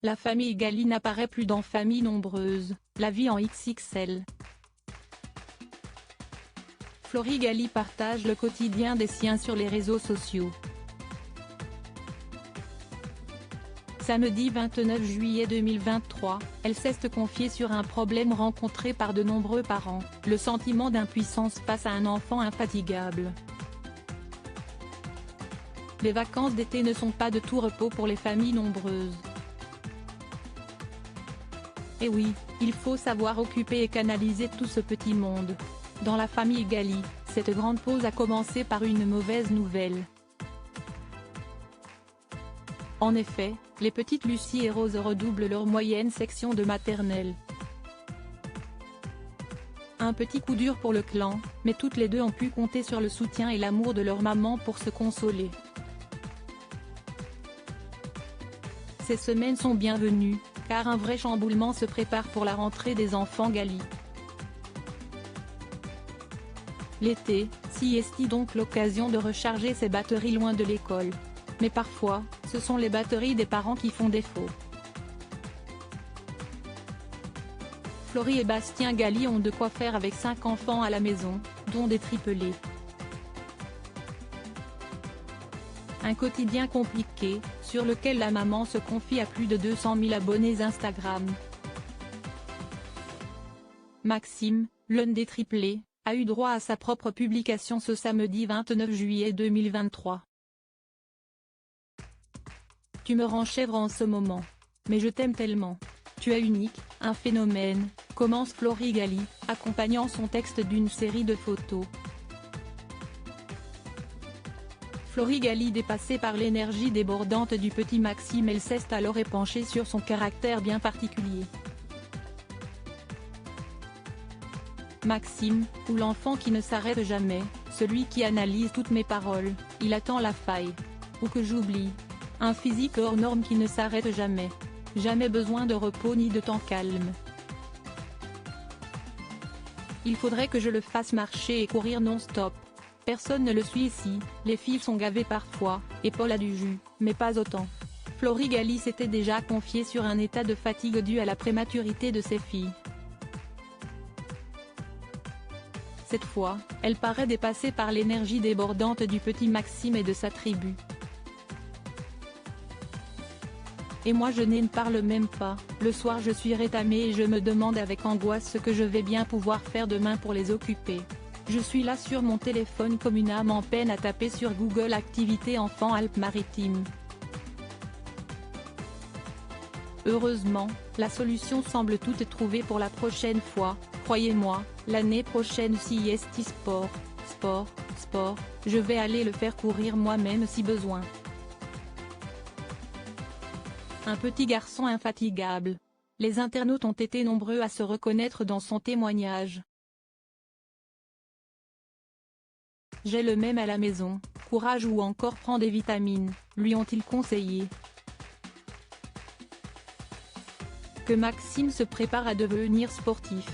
La famille Gali n'apparaît plus dans Famille nombreuse, la vie en XXL. Florie Gali partage le quotidien des siens sur les réseaux sociaux. Samedi 29 juillet 2023, elle s'est confiée sur un problème rencontré par de nombreux parents, le sentiment d'impuissance face à un enfant infatigable. Les vacances d'été ne sont pas de tout repos pour les familles nombreuses. Et oui, il faut savoir occuper et canaliser tout ce petit monde. Dans la famille Gali, cette grande pause a commencé par une mauvaise nouvelle. En effet, les petites Lucie et Rose redoublent leur moyenne section de maternelle. Un petit coup dur pour le clan, mais toutes les deux ont pu compter sur le soutien et l'amour de leur maman pour se consoler. Ces semaines sont bienvenues, car un vrai chamboulement se prépare pour la rentrée des enfants Gali. L'été, si est donc l'occasion de recharger ses batteries loin de l'école. Mais parfois, ce sont les batteries des parents qui font défaut. Florie et Bastien Gali ont de quoi faire avec 5 enfants à la maison, dont des triplés. Un quotidien compliqué, sur lequel la maman se confie à plus de 200 000 abonnés Instagram. Maxime, l'un des triplés, a eu droit à sa propre publication ce samedi 29 juillet 2023. Tu me rends chèvre en ce moment. Mais je t'aime tellement. Tu es unique, un phénomène, commence Florie Gali, accompagnant son texte d'une série de photos. Florie Gali, dépassée par l'énergie débordante du petit Maxime, elle s'est alors épanchée sur son caractère bien particulier. Maxime, ou l'enfant qui ne s'arrête jamais, celui qui analyse toutes mes paroles, il attend la faille. Ou que j'oublie. Un physique hors norme qui ne s'arrête jamais. Jamais besoin de repos ni de temps calme. Il faudrait que je le fasse marcher et courir non-stop. Personne ne le suit ici, les filles sont gavées parfois, et Paul a du jus, mais pas autant. Florie Gali s'était déjà confiée sur un état de fatigue dû à la prématurité de ses filles. Cette fois, elle paraît dépassée par l'énergie débordante du petit Maxime et de sa tribu. Et moi je ne parle même pas, le soir je suis rétamée et je me demande avec angoisse ce que je vais bien pouvoir faire demain pour les occuper. Je suis là sur mon téléphone comme une âme en peine à taper sur Google Activités Enfants Alpes-Maritimes. Heureusement, la solution semble toute trouvée pour la prochaine fois, croyez-moi, l'année prochaine si est sport, je vais aller le faire courir moi-même si besoin. Un petit garçon infatigable. Les internautes ont été nombreux à se reconnaître dans son témoignage. J'ai le même à la maison, courage ou encore prends des vitamines, lui ont-ils conseillé. Que Maxime se prépare à devenir sportif.